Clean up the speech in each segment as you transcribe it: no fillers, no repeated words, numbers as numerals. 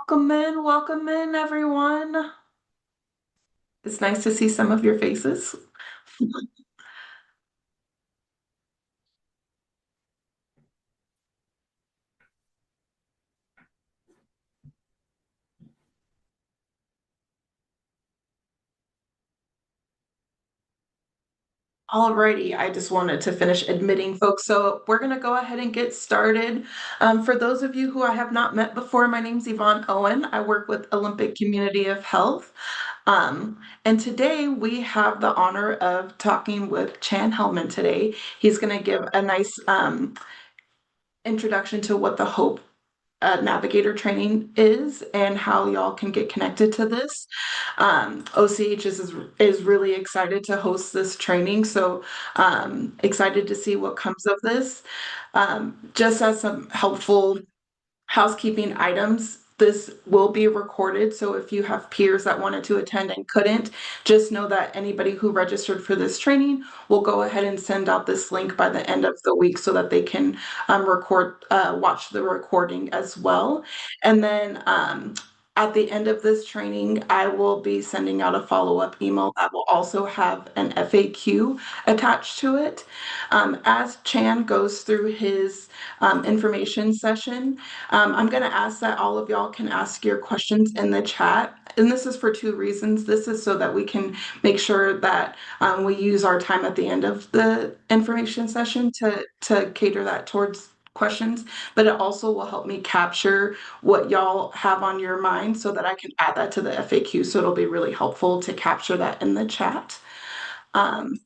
Welcome in, everyone. It's nice to see some of your faces. Alrighty, I just wanted to finish admitting folks. So we're going to go ahead and get started. For those of you who I have not met before, my name's Yvonne Owen. I work with Olympic Community of Health. And today we have the honor of talking with Chan Hellman today. He's going to give a nice introduction to what the Hope Navigator training is and how y'all can get connected to this. OCH is really excited to host this training, so excited to see what comes of this. Just as some helpful housekeeping items, this will be recorded, so if you have peers that wanted to attend and couldn't, just know that anybody who registered for this training will go ahead and send out this link by the end of the week so that they can watch the recording as well. And then at the end of this training, I will be sending out a follow-up email that will also have an FAQ attached to it. As Chan goes through his information session, I'm going to ask that all of y'all can ask your questions in the chat. And this is for two reasons. This is so that we can make sure that we use our time at the end of the information session to cater that towards questions, but it also will help me capture what y'all have on your mind so that I can add that to the FAQ. So it'll be really helpful to capture that in the chat. Um,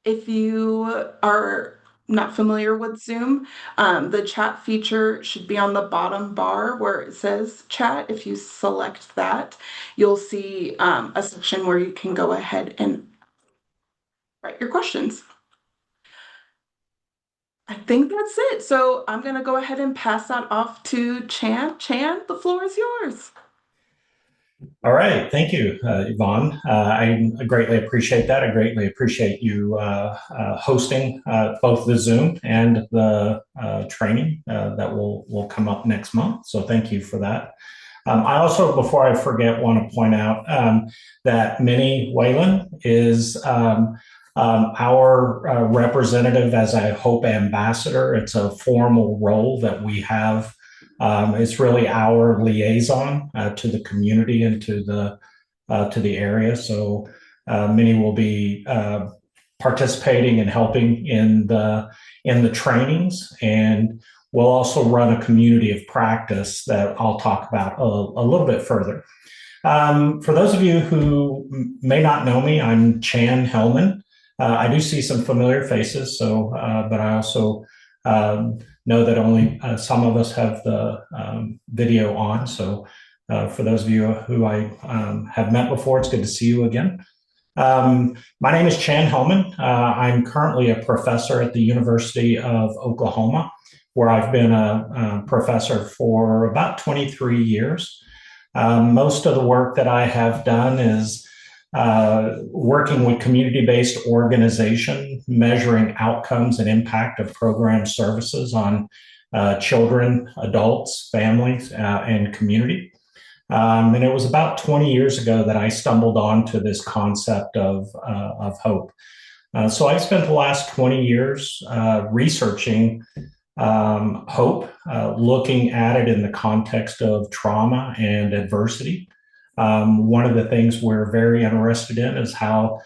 if you are not familiar with Zoom, the chat feature should be on the bottom bar where it says chat. If you select that, you'll see a section where you can go ahead and write your questions. I think that's it. So I'm going to go ahead and pass that off to Chan. Chan, the floor is yours. All right. Thank you, Yvonne. I greatly appreciate that. I greatly appreciate you hosting both the Zoom and the training that will come up next month. So thank you for that. I also, before I forget, want to point out that Minnie Whalen is our representative as a Hope Ambassador. It's a formal role that we have. It's really our liaison to the community and to the area. So Minnie will be participating and helping in the trainings, and we'll also run a community of practice that I'll talk about a little bit further. For those of you who may not know me, I'm Chan Hellman. I do see some familiar faces, so but I also know that only some of us have the video on. So for those of you who I have met before, it's good to see you again. My name is Chan Hellman. I'm currently a professor at the University of Oklahoma, where I've been a professor for about 23 years. Most of the work that I have done is working with community-based organization, measuring outcomes and impact of program services on children, adults, families, and community. And it was about 20 years ago that I stumbled onto this concept of hope. So I spent the last 20 years researching hope, looking at it in the context of trauma and adversity. One of the things we're very interested in is how,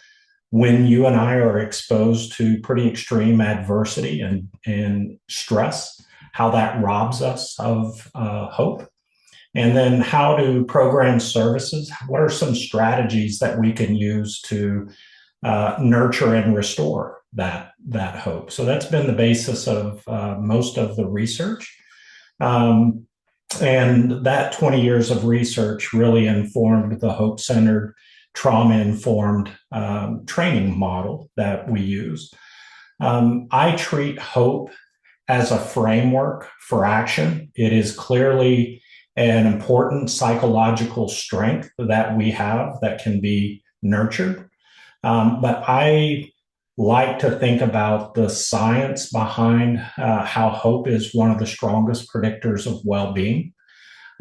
when you and I are exposed to pretty extreme adversity and stress, how that robs us of hope. And then how do program services, what are some strategies that we can use to nurture and restore that hope? So that's been the basis of most of the research. And that 20 years of research really informed the hope-centered, trauma-informed training model that we use. I treat hope as a framework for action. It is clearly an important psychological strength that we have that can be nurtured. But I like to think about the science behind how hope is one of the strongest predictors of well-being.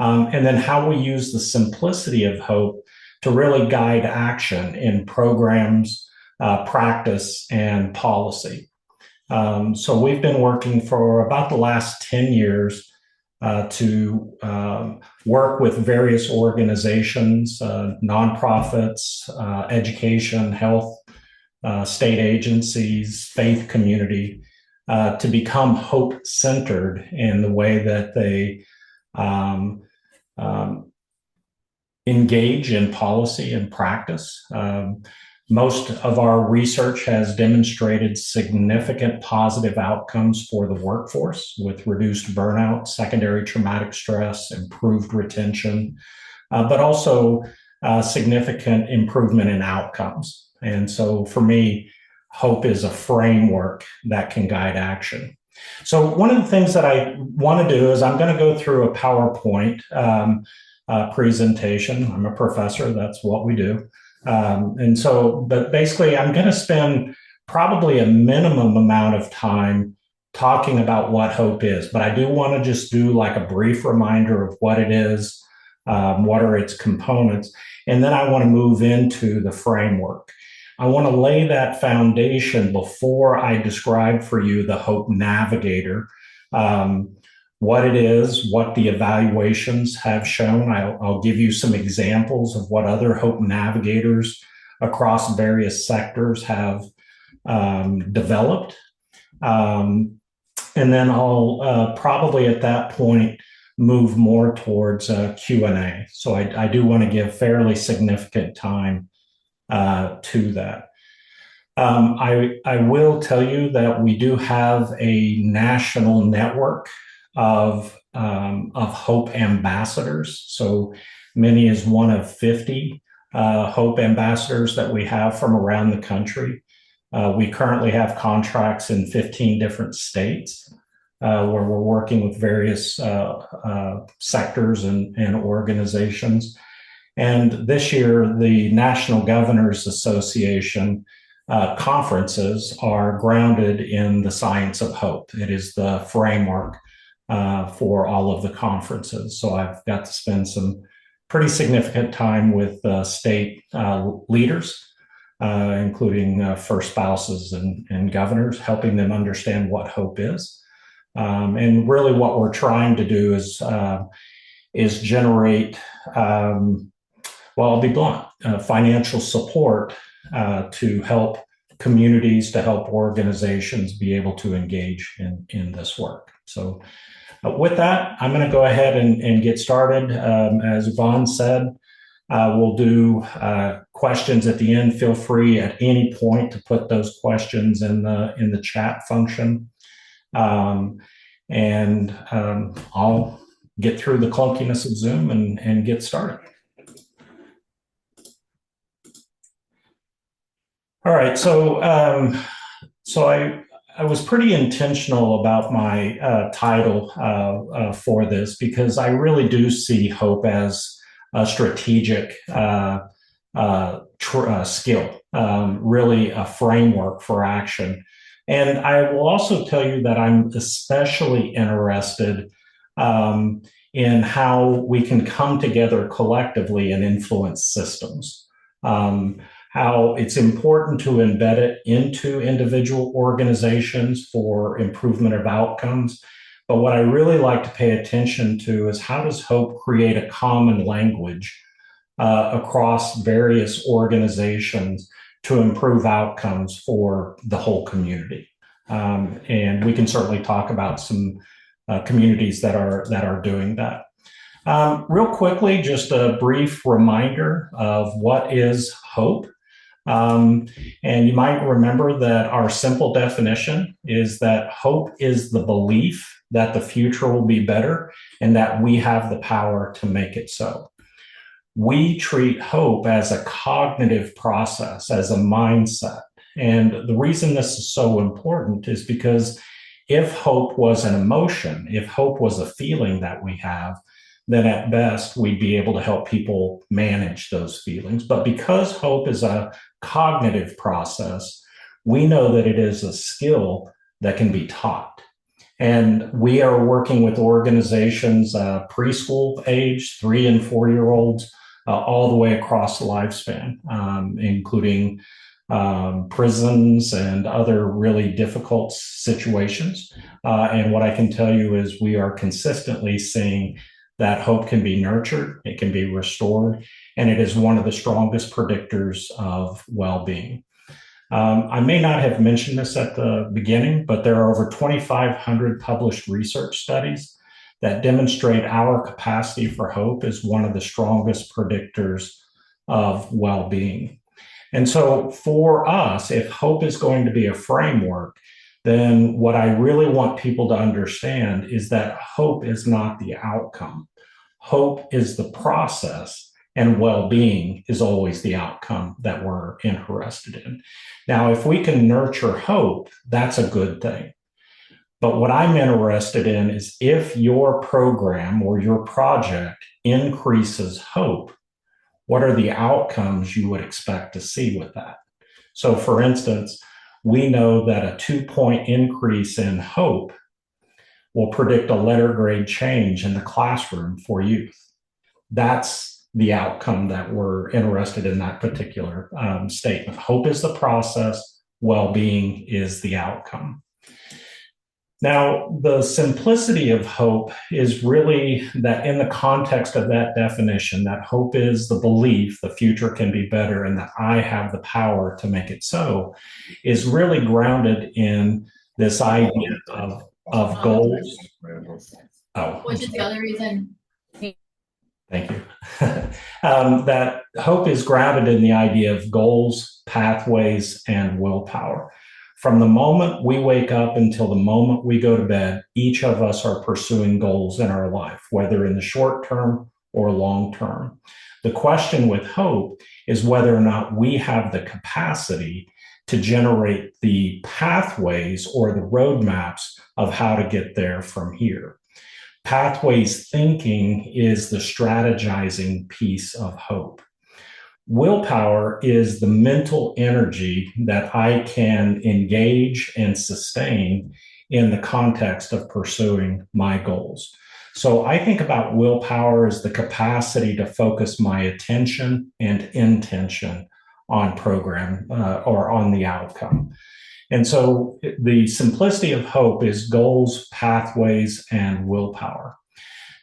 and then how we use the simplicity of hope to really guide action in programs, practice, and policy. So we've been working for about the last 10 years to work with various organizations, nonprofits, education, health, state agencies, faith community, to become hope centered in the way that they um, um, engage in policy and practice. Most of our research has demonstrated significant positive outcomes for the workforce with reduced burnout, secondary traumatic stress, improved retention, but also significant improvement in outcomes. And so for me, hope is a framework that can guide action. So one of the things that I want to do is I'm going to go through a PowerPoint presentation. I'm a professor, that's what we do. But basically, I'm going to spend probably a minimum amount of time talking about what hope is. But I do want to just do like a brief reminder of what it is, what are its components, and then I want to move into the framework. I want to lay that foundation before I describe for you the Hope Navigator, what it is, what the evaluations have shown. I'll give you some examples of what other Hope Navigators across various sectors have developed. And then I'll probably at that point move more towards Q&A. So I do want to give fairly significant time to that. I will tell you that we do have a national network of Hope ambassadors. So many is one of 50 Hope ambassadors that we have from around the country. We currently have contracts in 15 different states where we're working with various sectors and organizations. And this year, the National Governors Association conferences are grounded in the science of hope. It is the framework for all of the conferences. So I've got to spend some pretty significant time with state leaders, including first spouses and governors, helping them understand what hope is. And really what we're trying to do is generate, well, I'll be blunt, financial support to help communities, to help organizations be able to engage in this work. So with that, I'm going to go ahead and get started. As Yvonne said, we'll do questions at the end. Feel free at any point to put those questions in the chat function. I'll get through the clunkiness of Zoom and get started. All right, so I was pretty intentional about my title for this because I really do see hope as a strategic skill, really a framework for action. And I will also tell you that I'm especially interested in how we can come together collectively and influence systems. How it's important to embed it into individual organizations for improvement of outcomes. But what I really like to pay attention to is how does hope create a common language across various organizations to improve outcomes for the whole community. And we can certainly talk about some communities that are doing that. Real quickly, just a brief reminder of what is hope. And you might remember that our simple definition is that hope is the belief that the future will be better and that we have the power to make it so. We treat hope as a cognitive process, as a mindset. And the reason this is so important is because if hope was an emotion, if hope was a feeling that we have, then at best we'd be able to help people manage those feelings. But because hope is a cognitive process, we know that it is a skill that can be taught. And we are working with organizations, preschool age, 3 and 4 year olds, all the way across the lifespan, including prisons and other really difficult situations. And what I can tell you is we are consistently seeing that hope can be nurtured, it can be restored, and it is one of the strongest predictors of well being. I may not have mentioned this at the beginning, but there are over 2,500 published research studies that demonstrate our capacity for hope is one of the strongest predictors of well being. And so, for us, if hope is going to be a framework, then what I really want people to understand is that hope is not the outcome. Hope is the process, and well being is always the outcome that we're interested in. Now, if we can nurture hope, that's a good thing. But what I'm interested in is if your program or your project increases hope, what are the outcomes you would expect to see with that? So, for instance, we know that a 2 point increase in hope will predict a letter grade change in the classroom for youth. That's the outcome that we're interested in that particular statement. Hope is the process, well being is the outcome. Now, the simplicity of hope is really that in the context of that definition, that hope is the belief the future can be better and that I have the power to make it so, is really grounded in this idea of goals. Oh, which is the other reason. Thank you. That hope is grounded in the idea of goals, pathways, and willpower. From the moment we wake up until the moment we go to bed, each of us are pursuing goals in our life, whether in the short term or long term. The question with hope is whether or not we have the capacity to generate the pathways or the roadmaps of how to get there from here. Pathways thinking is the strategizing piece of hope. Willpower is the mental energy that I can engage and sustain in the context of pursuing my goals. So I think about willpower as the capacity to focus my attention and intention on program or on the outcome. And so the simplicity of hope is goals, pathways, and willpower.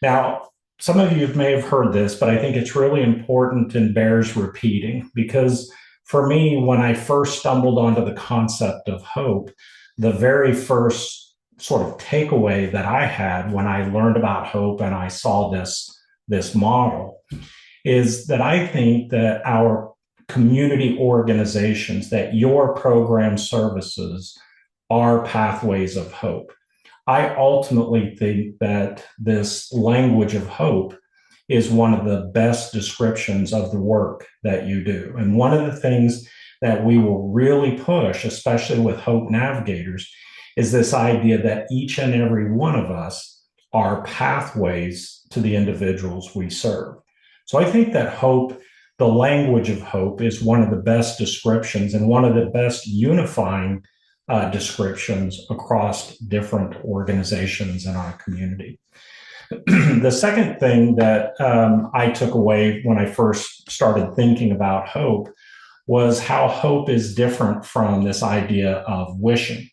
Now, some of you may have heard this, but I think it's really important and bears repeating because for me, when I first stumbled onto the concept of hope, the very first sort of takeaway that I had when I learned about hope and I saw this model is that I think that our community organizations, that your program services are pathways of hope. I ultimately think that this language of hope is one of the best descriptions of the work that you do. And one of the things that we will really push, especially with Hope Navigators, is this idea that each and every one of us are pathways to the individuals we serve. So I think that hope, the language of hope, is one of the best descriptions and one of the best unifying descriptions across different organizations in our community. The second thing that I took away when I first started thinking about hope was how hope is different from this idea of wishing.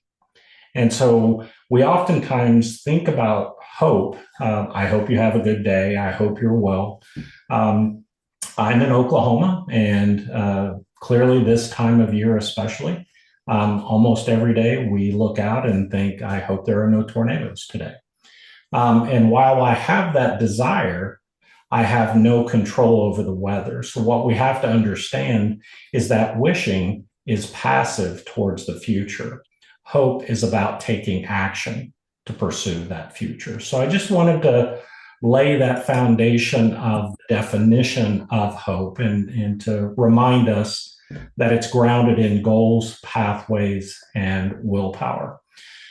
And so we oftentimes think about hope. I hope you have a good day. I hope you're well. I'm in Oklahoma, and clearly this time of year especially, almost every day we look out and think, I hope there are no tornadoes today. And while I have that desire, I have no control over the weather. So what we have to understand is that wishing is passive towards the future. Hope is about taking action to pursue that future. So I just wanted to lay that foundation of definition of hope and to remind us that it's grounded in goals, pathways, and willpower.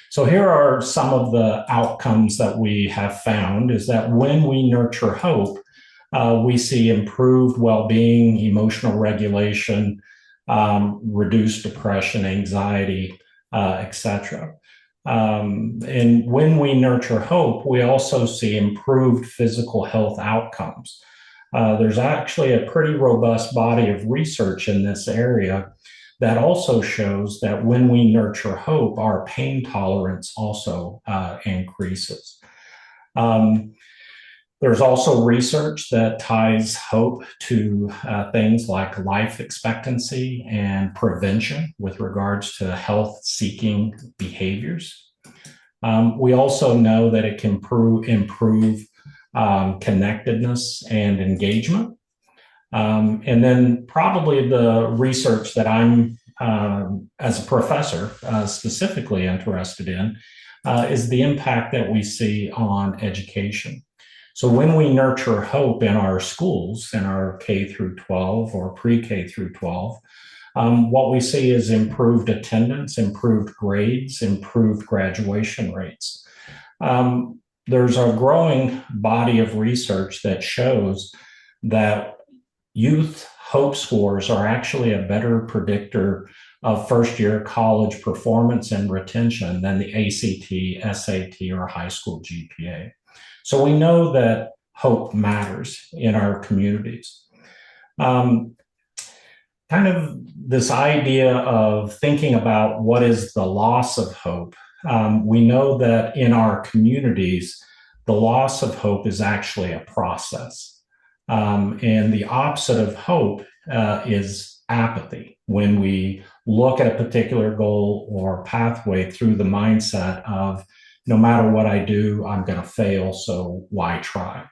So here are some of the outcomes that we have found is that when we nurture hope, we see improved well-being, emotional regulation, reduced depression, anxiety, etc. And when we nurture hope, we also see improved physical health outcomes. There's actually a pretty robust body of research in this area that also shows that when we nurture hope, our pain tolerance also increases. Um, there's also research that ties hope to things like life expectancy and prevention with regards to health seeking behaviors. We also know that it can improve connectedness and engagement. And then probably the research that I'm, as a professor, specifically interested in is the impact that we see on education. So when we nurture hope in our schools, in our K through 12 or pre-K through 12, what we see is improved attendance, improved grades, improved graduation rates. There's a growing body of research that shows that youth hope scores are actually a better predictor of first year college performance and retention than the ACT, SAT, or high school GPA. So we know that hope matters in our communities. Um, Kind of this idea of thinking about what is the loss of hope. We know that in our communities, the loss of hope is actually a process. And the opposite of hope is apathy. When we look at a particular goal or pathway through the mindset of no matter what I do, I'm going to fail, so why try?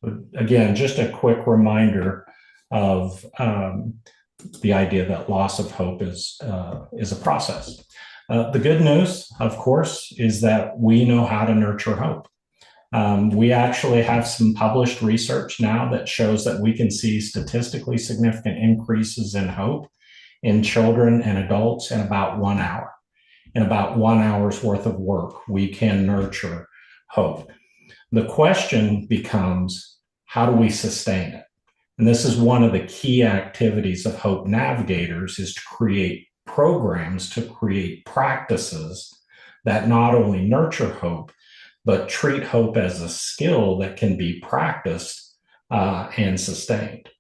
But again, just a quick reminder of the idea that loss of hope is a process. The good news, of course, is that we know how to nurture hope. We actually have some published research now that shows that we can see statistically significant increases in hope in children and adults in about 1 hour. In about 1 hour's worth of work, we can nurture hope. The question becomes, how do we sustain it? And this is one of the key activities of Hope Navigators, is to create programs, to create practices that not only nurture hope, but treat hope as a skill that can be practiced and sustained.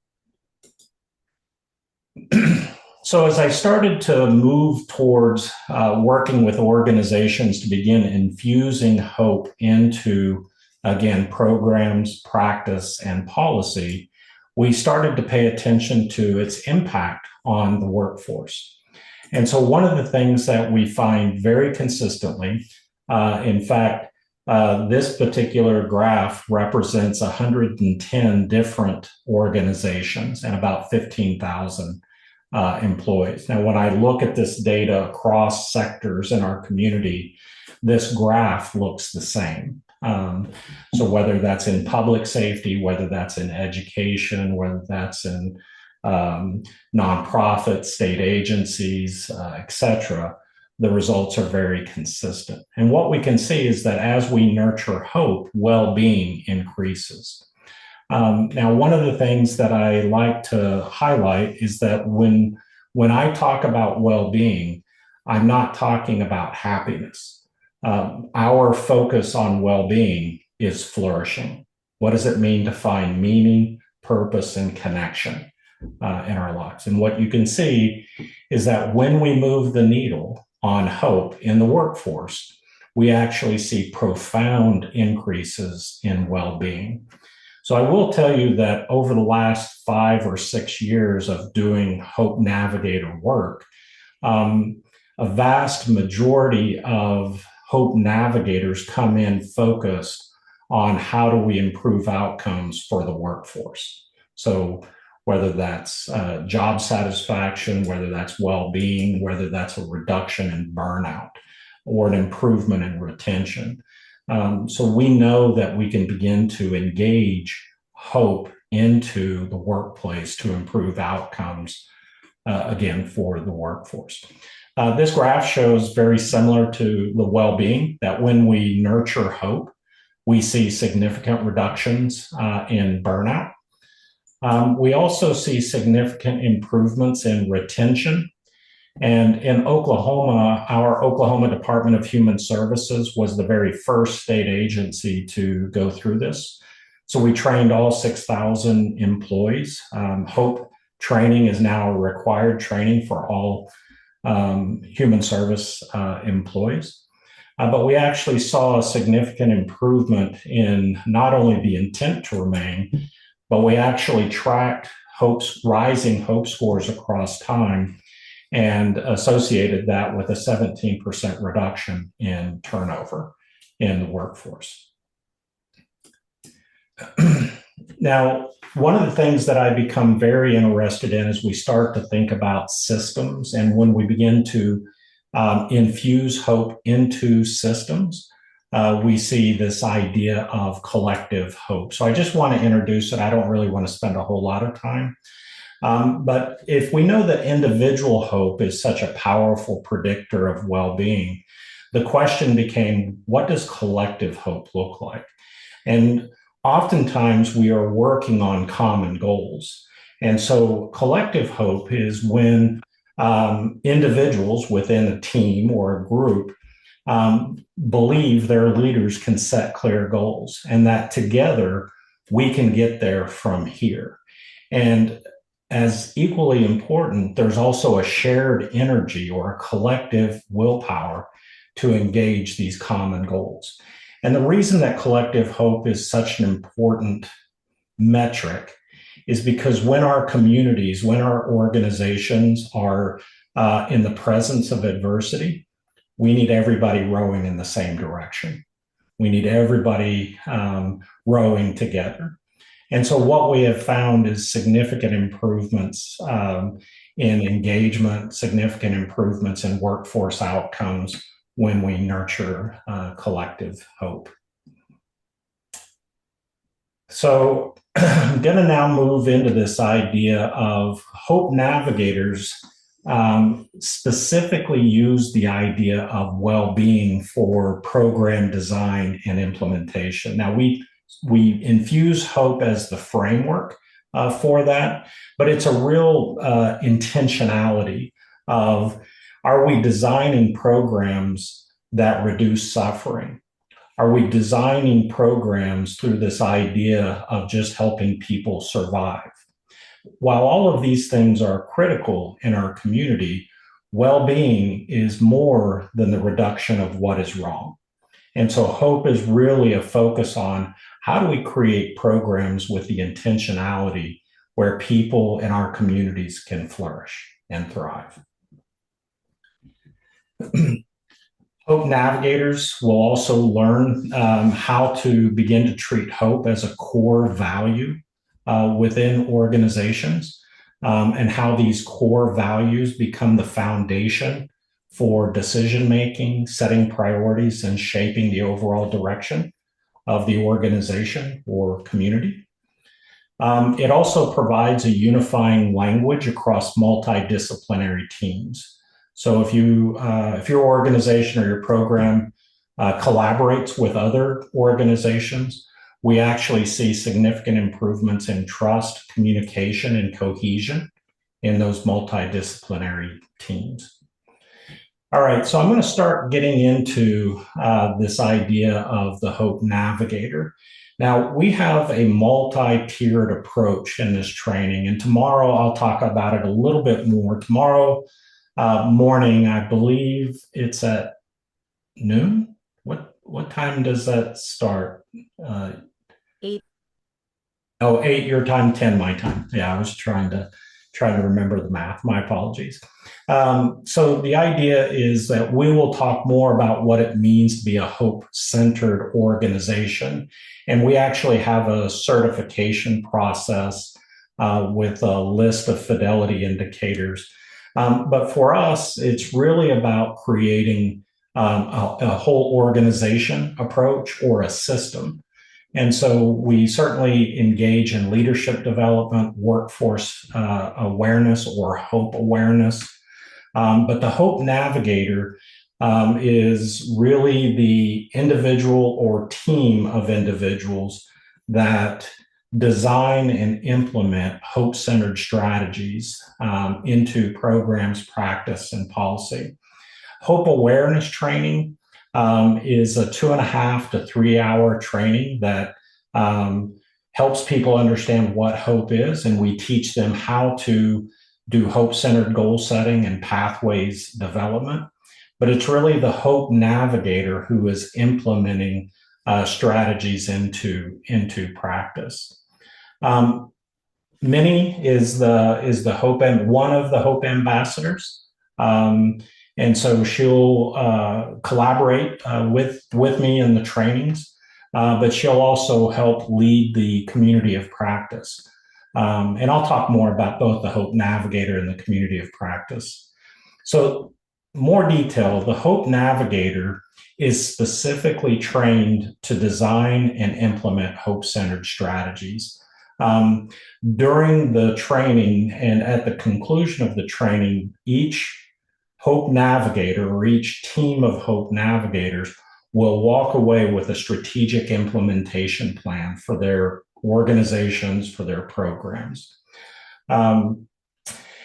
So as I started to move towards working with organizations to begin infusing hope into, again, programs, practice, and policy, we started to pay attention to its impact on the workforce. And so one of the things that we find very consistently, in fact, this particular graph represents 110 different organizations and about 15,000 employees. Now, when I look at this data across sectors in our community, this graph looks the same. So whether that's in public safety, whether that's in education, whether that's in nonprofits, state agencies, et cetera, the results are very consistent. And what we can see is that as we nurture hope, well-being increases. Now, one of the things that I like to highlight is that when I talk about well-being, I'm not talking about happiness. Our focus on well-being is flourishing. What does it mean to find meaning, purpose, and connection in our lives? And what you can see is that when we move the needle on hope in the workforce, we actually see profound increases in well-being. So I will tell you that over the last 5 or 6 years of doing Hope Navigator work, a vast majority of Hope Navigators come in focused on how do we improve outcomes for the workforce. So whether that's job satisfaction, whether that's well-being, whether that's a reduction in burnout or an improvement in retention. So we know that we can begin to engage hope into the workplace to improve outcomes, again, for the workforce. This graph shows very similar to the well-being, that when we nurture hope, we see significant reductions in burnout. We also see significant improvements in retention And in Oklahoma, our Oklahoma Department of Human Services was the very first state agency to go through this. So we trained all 6,000 employees. Hope training is now a required training for all human service employees. But we actually saw a significant improvement in not only the intent to remain, but we actually tracked rising hope scores across time and associated that with a 17% reduction in turnover in the workforce. Now, one of the things that I become very interested in is we start to think about systems, and when we begin to infuse hope into systems, we see this idea of collective hope. So I just want to introduce it. I don't really want to spend a whole lot of time. But if we know that individual hope is such a powerful predictor of well being, the question became, what does collective hope look like? And oftentimes we are working on common goals. And so collective hope is when individuals within a team or a group believe their leaders can set clear goals and that together we can get there from here. And as equally important, there's also a shared energy or a collective willpower to engage these common goals. And the reason that collective hope is such an important metric is because when our communities, when our organizations are in the presence of adversity, we need everybody rowing in the same direction. We need everybody rowing together. And so what we have found is significant improvements in engagement, significant improvements in workforce outcomes when we nurture collective hope. So I'm going to now move into this idea of hope navigators specifically use the idea of well-being for program design and implementation. Now, we infuse hope as the framework for that, but it's a real intentionality of, are we designing programs that reduce suffering? Are we designing programs through this idea of just helping people survive? While all of these things are critical in our community, well-being is more than the reduction of what is wrong. And so hope is really a focus on how do we create programs with the intentionality where people in our communities can flourish and thrive. Hope navigators will also learn how to begin to treat hope as a core value within organizations and how these core values become the foundation for decision making, setting priorities, and shaping the overall direction of the organization or community. It also provides a unifying language across multidisciplinary teams. So if your organization or your program collaborates with other organizations, we actually see significant improvements in trust, communication, and cohesion in those multidisciplinary teams. All right, so I'm going to start getting into this idea of the Hope Navigator. Now, we have a multi-tiered approach in this training, and tomorrow I'll talk about it a little bit more. Tomorrow morning, I believe it's at noon. What time does that start? 8. Oh, 8 your time, 10 my time. Yeah, I was trying to remember the math. My apologies. So the idea is that we will talk more about what it means to be a hope-centered organization. And we actually have a certification process with a list of fidelity indicators. But for us, it's really about creating a whole organization approach or a system. And so we certainly engage in leadership development, workforce awareness, or hope awareness. But the Hope Navigator is really the individual or team of individuals that design and implement hope-centered strategies into programs, practice, and policy. Hope awareness training is a 2.5 to 3 hour training that helps people understand what hope is, and we teach them how to do hope-centered goal setting and pathways development. But it's really the Hope Navigator who is implementing strategies into practice. Minnie is the Hope and one of the Hope ambassadors, and so she'll collaborate with me in the trainings, but she'll also help lead the community of practice. And I'll talk more about both the Hope Navigator and the community of practice. So, more detail: the Hope Navigator is specifically trained to design and implement hope-centered strategies. During the training and at the conclusion of the training, each Hope Navigator or each team of Hope Navigators will walk away with a strategic implementation plan for their organizations, for their programs.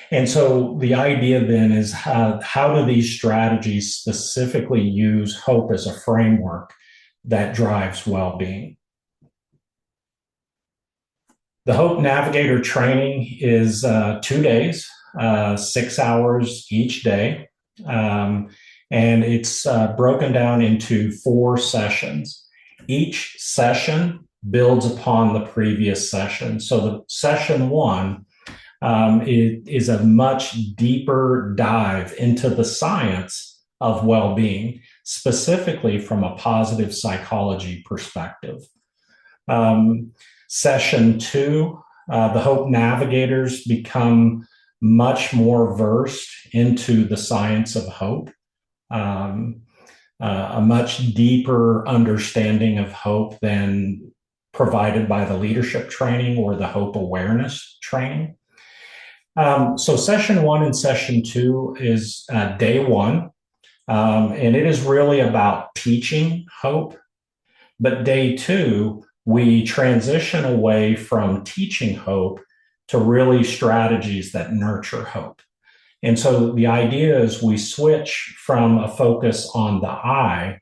And so the idea then is how do these strategies specifically use hope as a framework that drives well-being? The Hope Navigator training is 2 days, 6 hours each day. And it's broken down into 4 sessions. Each session builds upon the previous session. So the session 1 is a much deeper dive into the science of well-being, specifically from a positive psychology perspective. Session 2, the Hope Navigators become much more versed into the science of hope, a much deeper understanding of hope than provided by the leadership training or the hope awareness training. So session 1 and session 2 is day 1, and it is really about teaching hope. But day 2, we transition away from teaching hope to really strategies that nurture hope. And so the idea is we switch from a focus on the I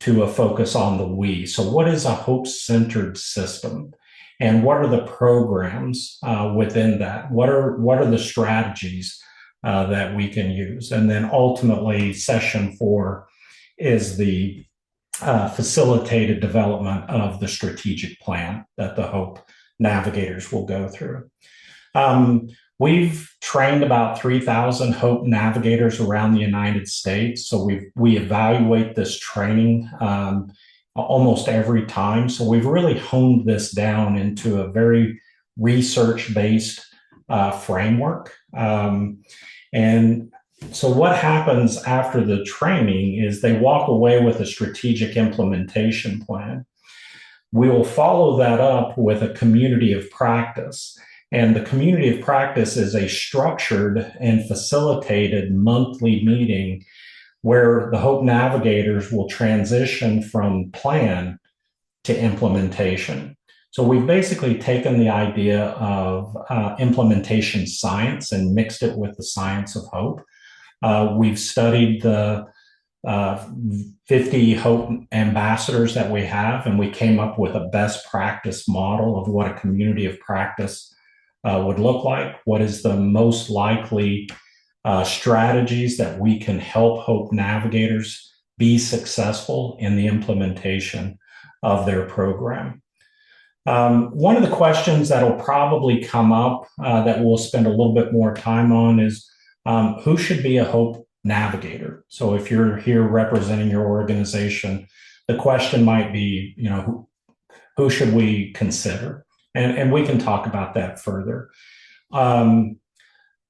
to a focus on the we. So what is a hope-centered system? And what are the programs within that? What are the strategies that we can use? And then ultimately, session 4 is the facilitated development of the strategic plan that the Hope Navigators will go through. We've trained about 3,000 Hope Navigators around the United States. So we evaluate this training almost every time. So we've really honed this down into a very research-based framework. And so what happens after the training is they walk away with a strategic implementation plan. We will follow that up with a community of practice. And the community of practice is a structured and facilitated monthly meeting where the Hope Navigators will transition from plan to implementation. So we've basically taken the idea of implementation science and mixed it with the science of hope. We've studied the 50 Hope ambassadors that we have, and we came up with a best practice model of what a community of practice would look like. What is the most likely strategies that we can help Hope Navigators be successful in the implementation of their program? One of the questions that will probably come up that we'll spend a little bit more time on is who should be a Hope Navigator? So if you're here representing your organization, the question might be, who should we consider? And we can talk about that further.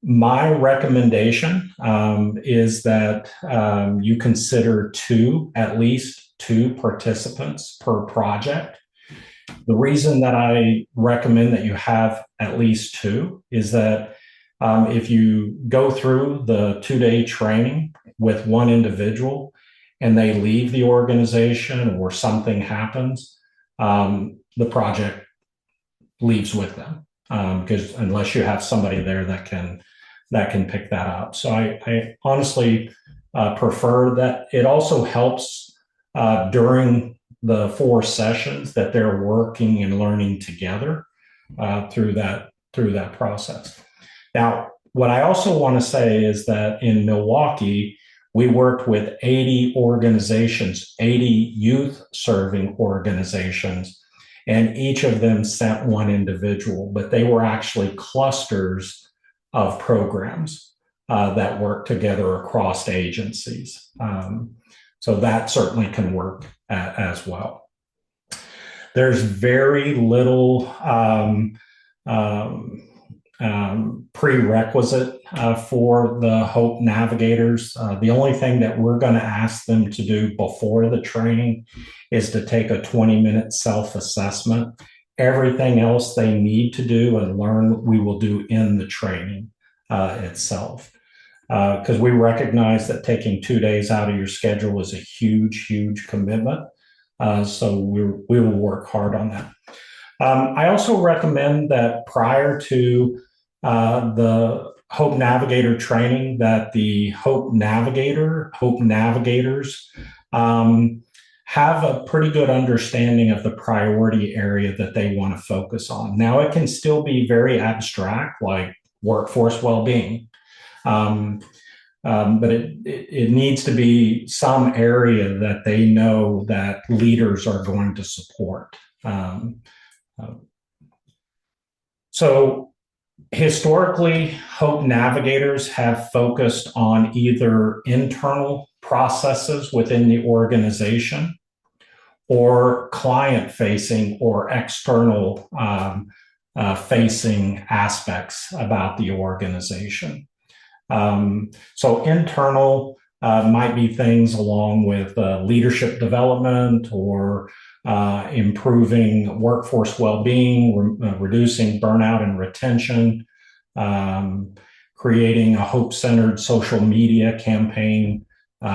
My recommendation is that you consider at least two participants per project. The reason that I recommend that you have at least 2 is that if you go through the 2-day training with one individual and they leave the organization or something happens, the project leaves with them, because unless you have somebody there that can pick that up. So I honestly prefer that. It also helps during the 4 sessions that they're working and learning together through that process. Now, what I also want to say is that in Milwaukee, we worked with 80 organizations, 80 youth serving organizations, and each of them sent one individual, but they were actually clusters of programs that work together across agencies. So that certainly can work as well. There's very little prerequisite for the Hope Navigators. The only thing that we're going to ask them to do before the training is to take a 20-minute self-assessment. Everything else they need to do and learn, we will do in the training itself. Because we recognize that taking 2 days out of your schedule is a huge, huge commitment. So we will work hard on that. I also recommend that prior to the Hope Navigator training, that the Hope Navigators have a pretty good understanding of the priority area that they want to focus on. Now, it can still be very abstract, like workforce well-being. But it needs to be some area that they know that leaders are going to support. So historically, Hope Navigators have focused on either internal processes within the organization or client-facing or external facing aspects about the organization. So internal might be things along with leadership development or improving workforce well-being, reducing burnout and retention, creating a hope-centered social media campaign,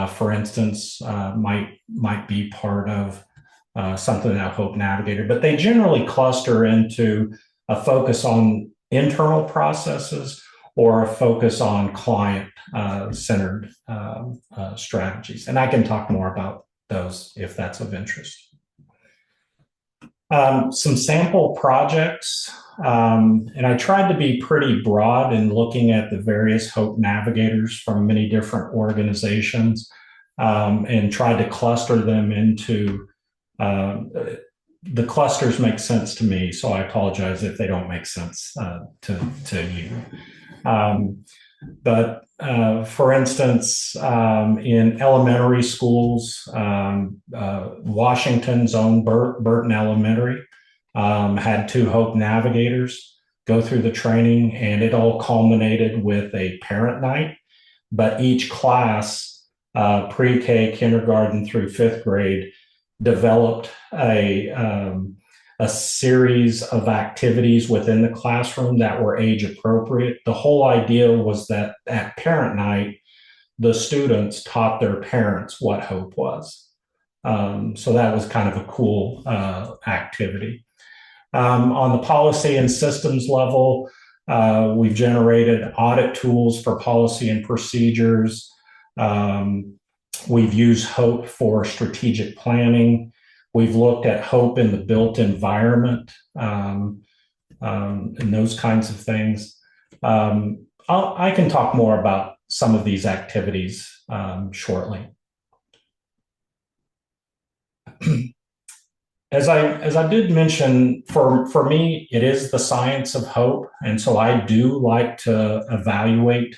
for instance, might be part of something that Hope Navigator. But they generally cluster into a focus on internal processes or a focus on client-centered strategies. And I can talk more about those if that's of interest. Some sample projects, and I tried to be pretty broad in looking at the various Hope Navigators from many different organizations, and tried to cluster them into, the clusters make sense to me, so I apologize if they don't make sense to you. But for instance, in elementary schools, Washington's own Burton Elementary had 2 Hope Navigators go through the training, and it all culminated with a parent night. But each class, pre-K, kindergarten through 5th grade, developed a series of activities within the classroom that were age appropriate. The whole idea was that at parent night, the students taught their parents what hope was. So that was kind of a cool activity. On the policy and systems level, we've generated audit tools for policy and procedures. We've used Hope for strategic planning. We've looked at hope in the built environment and those kinds of things. I can talk more about some of these activities shortly. As I did mention, for me, it is the science of hope. And so I do like to evaluate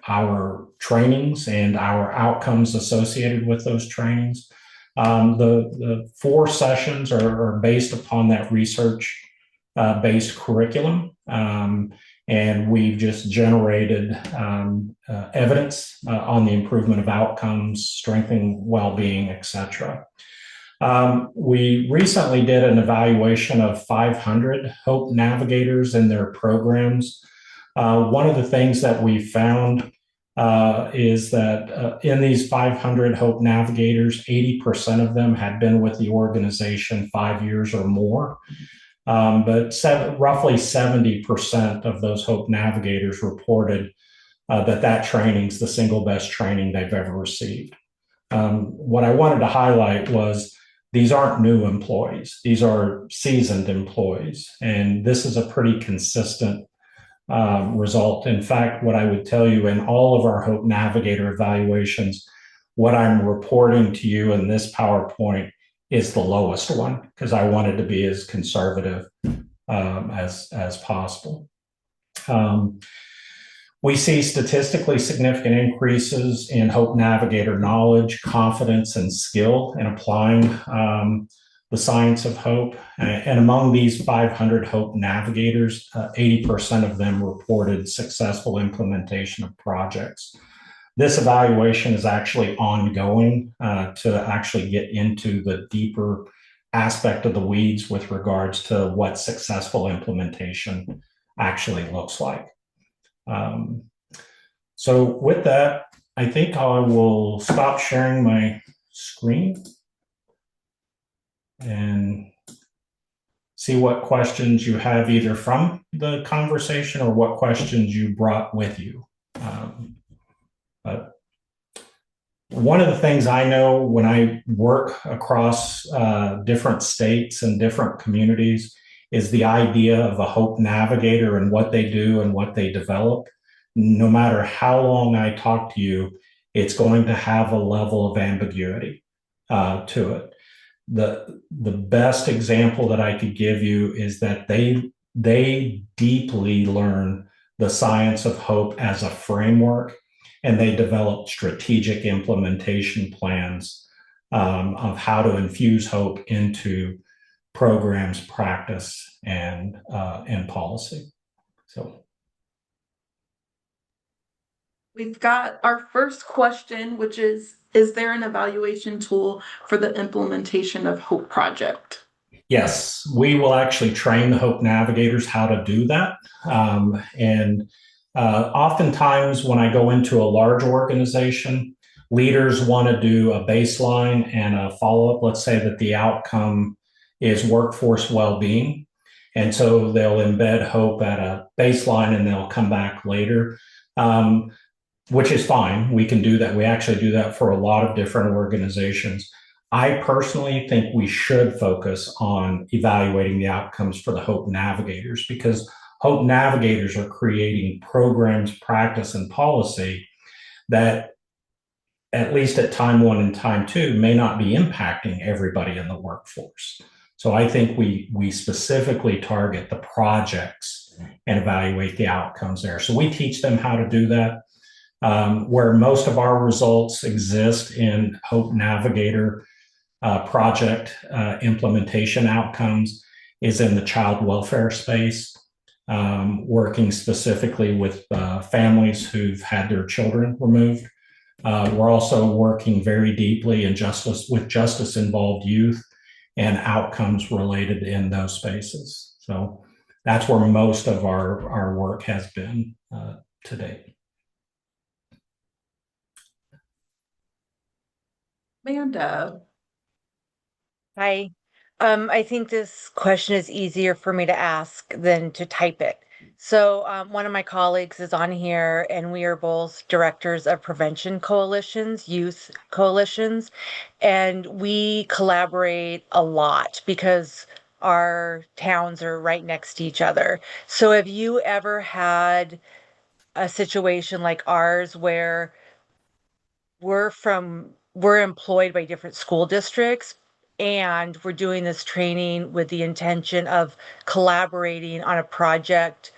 our trainings and our outcomes associated with those trainings. The 4 sessions are based upon that research-based curriculum, and we've just generated evidence on the improvement of outcomes, strengthening well-being, etc. We recently did an evaluation of 500 Hope Navigators and their programs. One of the things that we found is that in these 500 Hope Navigators, 80% of them had been with the organization 5 years or more. But roughly 70% of those Hope Navigators reported that training is the single best training they've ever received. What I wanted to highlight was these aren't new employees, these are seasoned employees. And this is a pretty consistent result. In fact, what I would tell you in all of our Hope Navigator evaluations, what I'm reporting to you in this PowerPoint is the lowest one because I wanted to be as conservative as possible. We see statistically significant increases in Hope Navigator knowledge, confidence, and skill in applying the science of hope. And among these 500 Hope Navigators, 80% of them reported successful implementation of projects. This evaluation is actually ongoing to actually get into the deeper aspect of the weeds with regards to what successful implementation actually looks like. So with that, I think I will stop sharing my screen and see what questions you have either from the conversation or what questions you brought with you. But one of the things I know when I work across different states and different communities is the idea of a Hope Navigator and what they do and what they develop. No matter how long I talk to you, it's going to have a level of ambiguity to it. The best example that I could give you is that they deeply learn the science of hope as a framework, and they develop strategic implementation plans of how to infuse hope into programs, practice, and policy. So We've got our first question, which is there an evaluation tool for the implementation of Hope Project? yes, we will actually train the Hope Navigators how to do that. And oftentimes when I go into a large organization, leaders want to do a baseline and a follow-up. Let's say that the outcome is workforce well-being. And so they'll embed hope at a baseline and they'll come back later. Which is fine. We can do that. We actually do that for a lot of different organizations. I personally think we should focus on evaluating the outcomes for the Hope Navigators because Hope Navigators are creating programs, practice, and policy that, at least at time one and time two, may not be impacting everybody in the workforce. So I think we specifically target the projects and evaluate the outcomes there. So we teach them how to do that. Where most of our results exist in Hope Navigator project implementation outcomes is in the child welfare space, working specifically with families who've had their children removed. We're also working very deeply in justice involved youth and outcomes related in those spaces. So that's where most of our work has been to date. Amanda. Hi. I think this question is easier for me to ask than to type it. So, one of my colleagues is on here, and we are both directors of prevention coalitions, youth coalitions, and we collaborate a lot because our towns are right next to each other. So, have you ever had a situation like ours where we're employed by different school districts and we're doing this training with the intention of collaborating on a project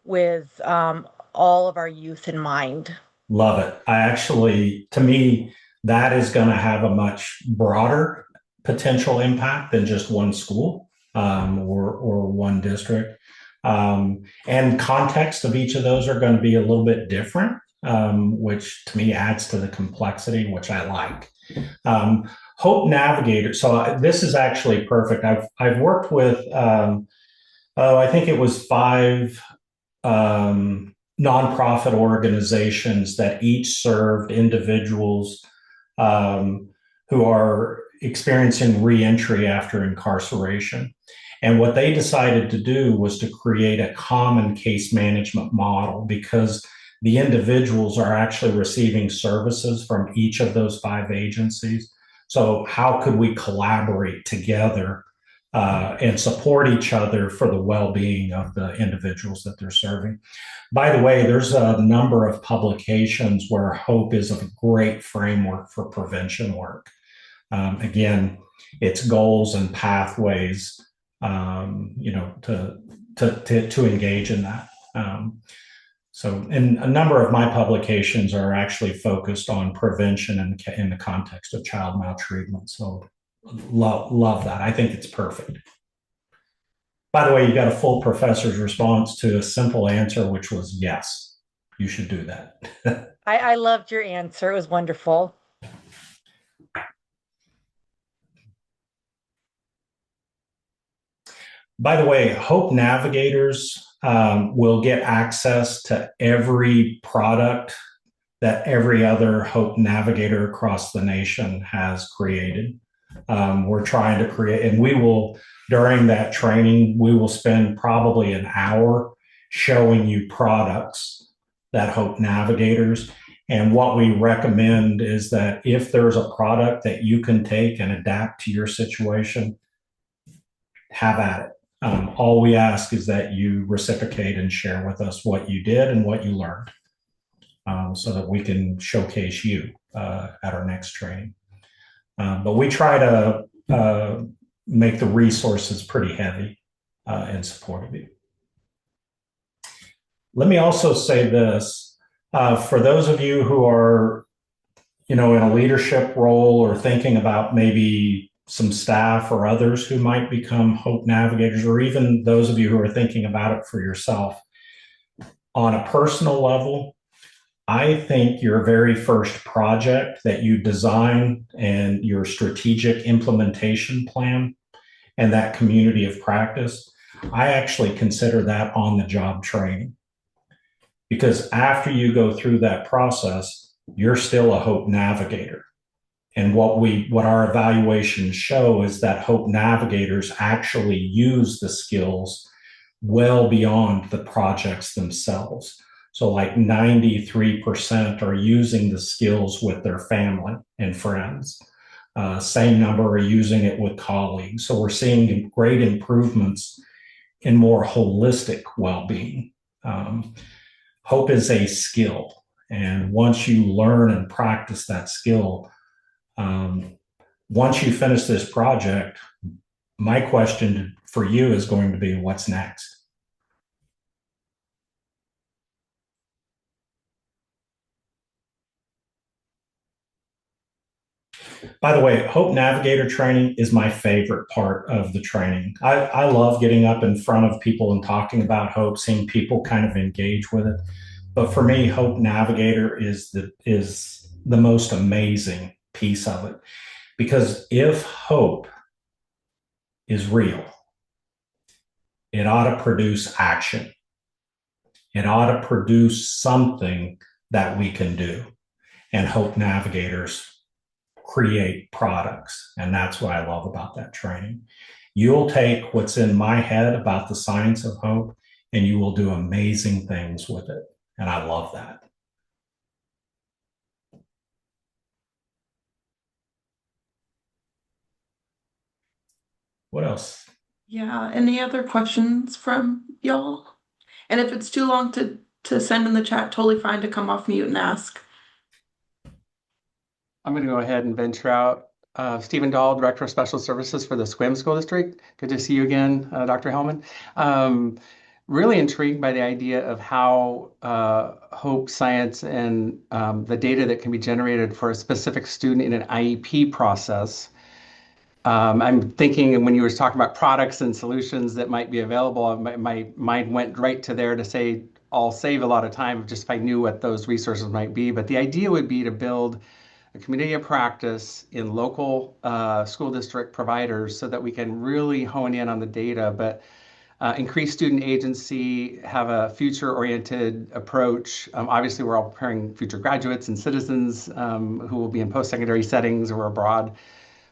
with all of our youth in mind? Love it. To me, that is going to have a much broader potential impact than just one school or one district. And context of each of those are going to be a little bit different, which to me adds to the complexity, which I like. Hope Navigator. So this is actually perfect. I've worked with, I think it was five nonprofit organizations that each served individuals um, who are experiencing reentry after incarceration. And what they decided to do was to create a common case management model because the individuals are actually receiving services from each of those five agencies. So, how could we collaborate together and support each other for the well being of the individuals that they're serving? By the way, there's a number of publications where HOPE is a great framework for prevention work. Again, it's goals and pathways, to engage in that. And a number of my publications are actually focused on prevention in the context of child maltreatment. So, love that. I think it's perfect. By the way, you got a full professor's response to a simple answer, which was yes, you should do that. I loved your answer. It was wonderful. By the way, Hope Navigators will get access to every product that every other Hope Navigator across the nation has created. We're trying to create, and we will, during that training, we will spend probably an hour showing you products that Hope Navigators. And what we recommend is that if there's a product that you can take and adapt to your situation, have at it. All we ask is that you reciprocate and share with us what you did and what you learned so that we can showcase you at our next training. But we try to make the resources pretty heavy in support of you. Let me also say this. For those of you who are, in a leadership role or thinking about maybe some staff or others who might become Hope Navigators, or even those of you who are thinking about it for yourself, on a personal level, I think your very first project that you design and your strategic implementation plan and that community of practice, I actually consider that on the job training. Because after you go through that process, you're still a Hope Navigator. And what our evaluations show is that Hope Navigators actually use the skills well beyond the projects themselves. So, like 93% are using the skills with their family and friends. Same number are using it with colleagues. So, we're seeing great improvements in more holistic well being. Hope is a skill. And once you learn and practice that skill, once you finish this project, my question for you is going to be, what's next? By the way, Hope Navigator training is my favorite part of the training. I love getting up in front of people and talking about Hope, seeing people kind of engage with it. But for me, Hope Navigator is the most amazing piece of it. Because if hope is real, it ought to produce action. It ought to produce something that we can do. And Hope Navigators create products. And that's what I love about that training. You'll take what's in my head about the science of hope and you will do amazing things with it. And I love that. What else? Yeah, any other questions from y'all? And if it's too long to send in the chat, totally fine to come off mute and ask. I'm going to go ahead and venture out. Stephen Dahl, Director of Special Services for the SQUIM School District. Good to see you again, Dr. Hellman. Really intrigued by the idea of how hope science and the data that can be generated for a specific student in an IEP process. I'm thinking when you were talking about products and solutions that might be available, my mind went right to there to say, I'll save a lot of time just if I knew what those resources might be. But the idea would be to build a community of practice in local school district providers so that we can really hone in on the data. But increase student agency, have a future-oriented approach. Obviously, we're all preparing future graduates and citizens who will be in post-secondary settings or abroad,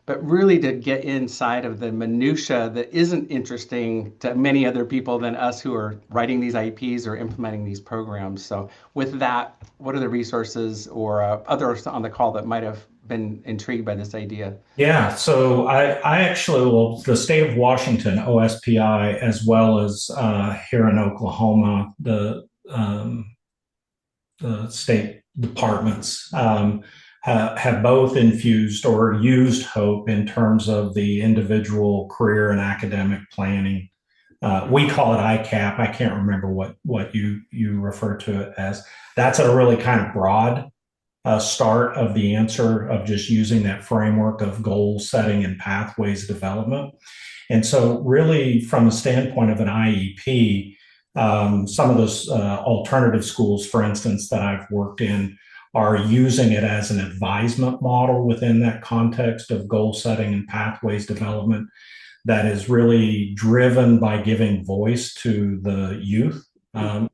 but really to get inside of the minutia that isn't interesting to many other people than us who are writing these IEPs or implementing these programs. So with that, what are the resources or others on the call that might have been intrigued by this idea? Yeah, so I actually, well, the state of Washington, OSPI, as well as here in Oklahoma, the state departments have both infused or used hope in terms of the individual career and academic planning. We call it ICAP. I can't remember what you refer to it as. That's a really kind of broad start of the answer of just using that framework of goal setting and pathways development. And so, really, from the standpoint of an IEP, some of those alternative schools, for instance, that I've worked in, are using it as an advisement model within that context of goal setting and pathways development that is really driven by giving voice to the youth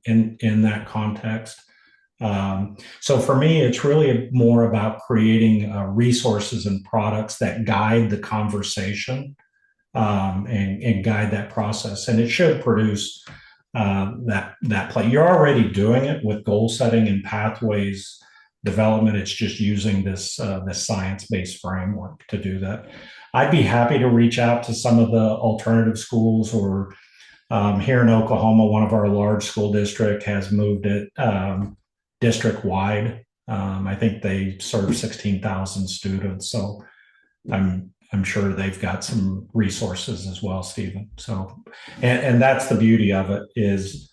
in that context. So for me, it's really more about creating resources and products that guide the conversation and guide that process. And it should produce that play. You're already doing it with goal setting and pathways development. It's just using this science-based framework to do that. I'd be happy to reach out to some of the alternative schools or here in Oklahoma, one of our large school district has moved it district wide. I think they serve 16,000 students. So I'm sure they've got some resources as well, Stephen. So, and that's the beauty of it is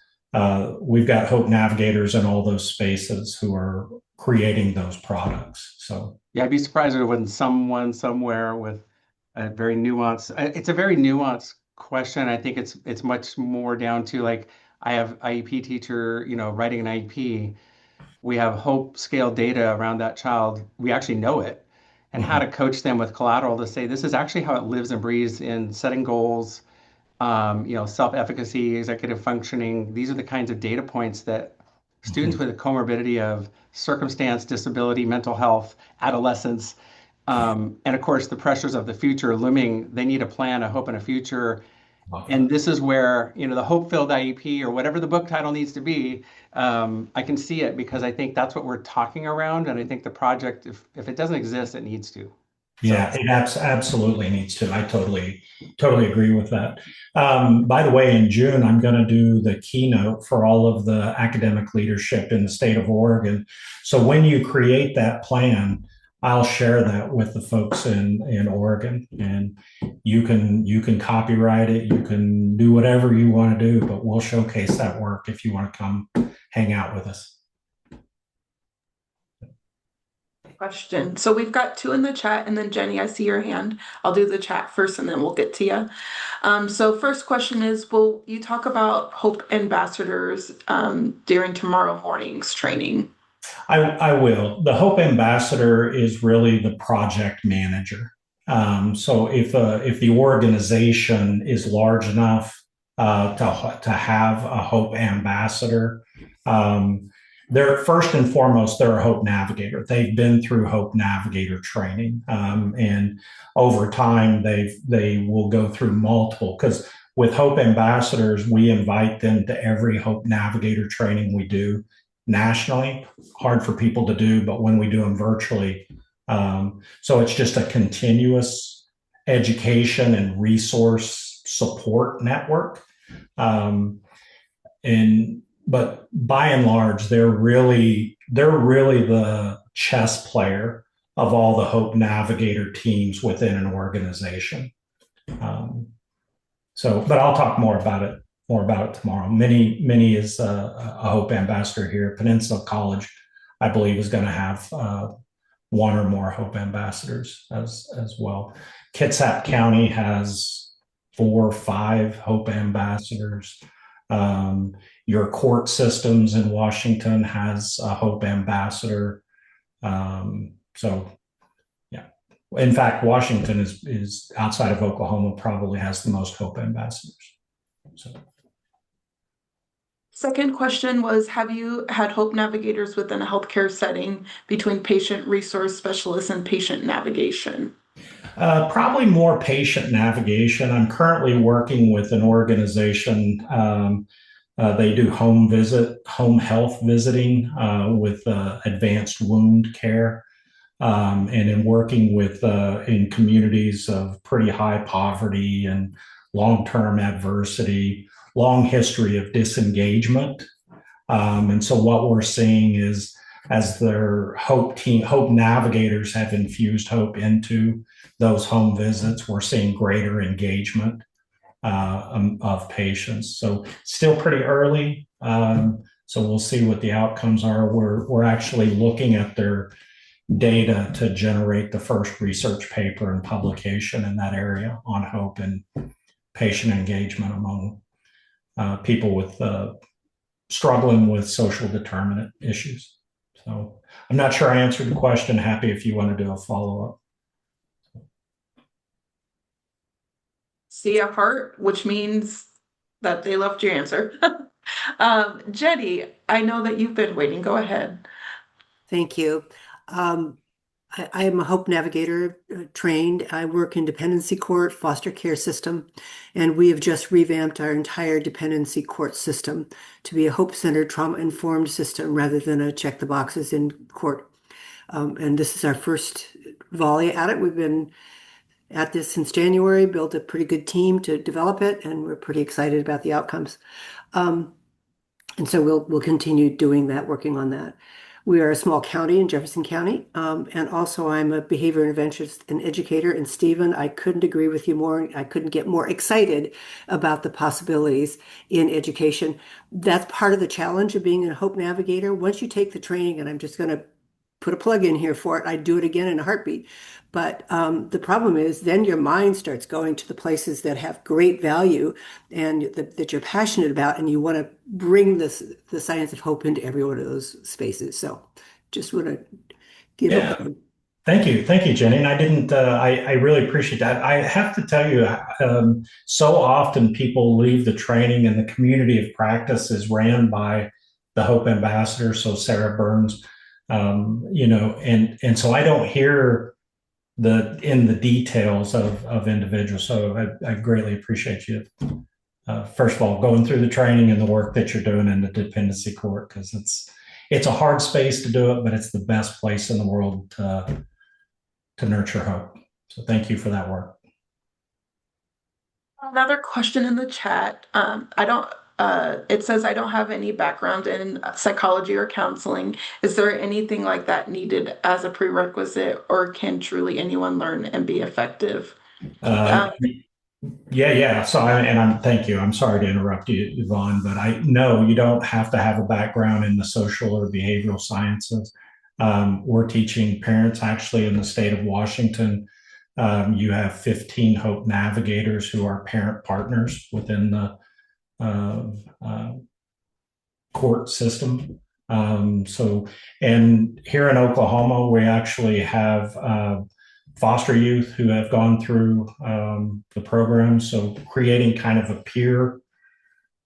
we've got Hope Navigators in all those spaces who are creating those products. So yeah, I'd be surprised if it wasn't someone somewhere with a very nuanced. It's a very nuanced question. I think it's much more down to like I have IEP teacher, writing an IEP. We have hope scale data around that child. We actually know it, and how to coach them with collateral to say this is actually how it lives and breathes in setting goals, self-efficacy, executive functioning. These are the kinds of data points that students with a comorbidity of circumstance, disability, mental health, adolescence, and of course the pressures of the future looming. They need a plan, a hope, and a future. And this is where, the hope-filled IEP or whatever the book title needs to be, I can see it because I think that's what we're talking around. And I think the project, if it doesn't exist, it needs to. Yeah, it absolutely needs to. I totally agree with that. By the way, in June, I'm going to do the keynote for all of the academic leadership in the state of Oregon. So when you create that plan, I'll share that with the folks in Oregon, and you can copyright it. You can do whatever you want to do, but we'll showcase that work if you want to come hang out with us. Question. So we've got two in the chat, and then Jenny, I see your hand. I'll do the chat first, and then we'll get to you. So first question is, will you talk about Hope Ambassadors during tomorrow morning's training? I will. The Hope Ambassador is really the project manager. So if the organization is large enough to have a Hope Ambassador, they're first and foremost, they're a Hope Navigator. They've been through Hope Navigator training, and over time they will go through multiple. Because with Hope Ambassadors, we invite them to every Hope Navigator training we do nationally. Hard for people to do, but when we do them virtually, so it's just a continuous education and resource support network. But by and large, they're really the chess player of all the Hope Navigator teams within an organization. But I'll talk more about it tomorrow. Minnie is a Hope Ambassador here. Peninsula College, I believe, is going to have one or more Hope Ambassadors as well. Kitsap County has 4 or 5 Hope Ambassadors. Your court systems in Washington has a Hope Ambassador. So, yeah. In fact, Washington is outside of Oklahoma probably has the most Hope Ambassadors. So. Second question was, have you had Hope navigators within a healthcare setting between patient resource specialists and patient navigation? Probably more patient navigation. I'm currently working with an organization. They do home health visiting with advanced wound care. And in working with in communities of pretty high poverty and long-term adversity, long history of disengagement. And so what we're seeing is as their Hope navigators have infused hope into those home visits, we're seeing greater engagement of patients. So still pretty early. So we'll see what the outcomes are. We're actually looking at their data to generate the first research paper and publication in that area on hope and patient engagement among people with struggling with social determinant issues. So I'm not sure I answered the question. Happy if you want to do a follow-up. See a heart, which means that they loved your answer. Jenny, I know that you've been waiting. Go ahead. Thank you. Um, I am a Hope Navigator trained. I work in dependency court, foster care system, and we have just revamped our entire dependency court system to be a hope-centered, trauma-informed system rather than a check the boxes in court. And this is our first volley at it. We've been at this since January, built a pretty good team to develop it, and we're pretty excited about the outcomes. And so we'll continue doing that, working on that. We are a small county in Jefferson County, and also I'm a behavior interventionist and educator. And Stephen, I couldn't agree with you more. I couldn't get more excited about the possibilities in education. That's part of the challenge of being a Hope Navigator. Once you take the training, and I'm just going to put a plug in here for it, I'd do it again in a heartbeat. But the problem is then your mind starts going to the places that have great value and that you're passionate about, and you want to bring the science of hope into every one of those spaces. So just want to give Yeah. a Thank you, Jenny. And I didn't. I really appreciate that. I have to tell you, so often people leave the training, and the community of practice is ran by the Hope Ambassador, so Sarah Burns. And so I don't hear the details of individuals. So I greatly appreciate you. First of all, going through the training and the work that you're doing in the dependency court, because it's a hard space to do it, but it's the best place in the world to nurture hope. So thank you for that work. Another question in the chat. I don't. It says I don't have any background in psychology or counseling. Is there anything like that needed as a prerequisite, or can truly anyone learn and be effective? Uh, yeah. So I'm thank you. I'm sorry to interrupt you, Yvonne, but I know you don't have to have a background in the social or behavioral sciences. We're teaching parents actually in the state of Washington. You have 15 Hope Navigators who are parent partners within the court system. And here in Oklahoma, we actually have foster youth who have gone through the program. So creating kind of a peer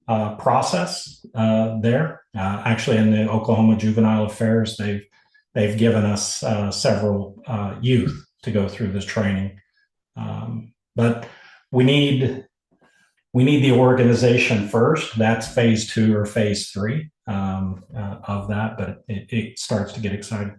process there. Actually, in the Oklahoma Juvenile Affairs, they've given us several youth to go through this training. But we need the organization first. That's phase 2 or phase 3 of that, but it starts to get exciting.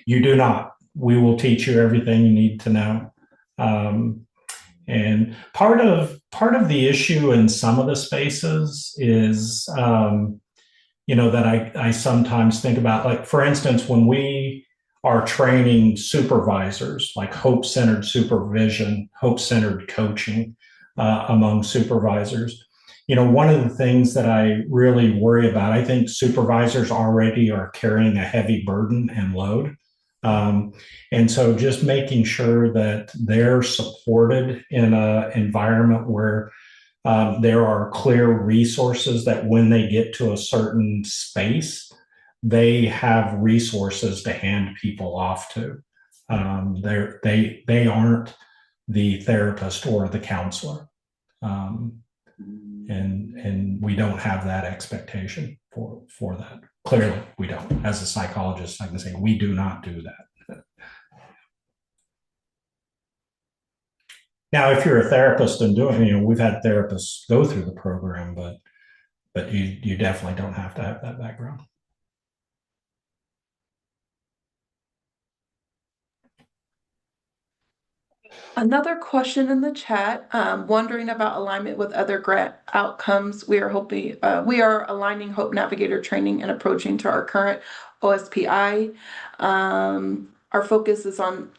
You do not. We will teach you everything you need to know. And part of the issue in some of the spaces is, that I sometimes think about, like, for instance, when we are training supervisors, like hope-centered supervision, hope-centered coaching among supervisors. One of the things that I really worry about, I think supervisors already are carrying a heavy burden and load. And so just making sure that they're supported in an environment where there are clear resources, that when they get to a certain space, they have resources to hand people off to. They aren't the therapist or the counselor. And we don't have that expectation. for that. Clearly, we don't. As a psychologist, I can say we do not do that. Now, if you're a therapist and doing, we've had therapists go through the program, but you definitely don't have to have that background. Another question in the chat, wondering about alignment with other grant outcomes. We are aligning Hope Navigator training and approaching to our current OSPI. Our focus is on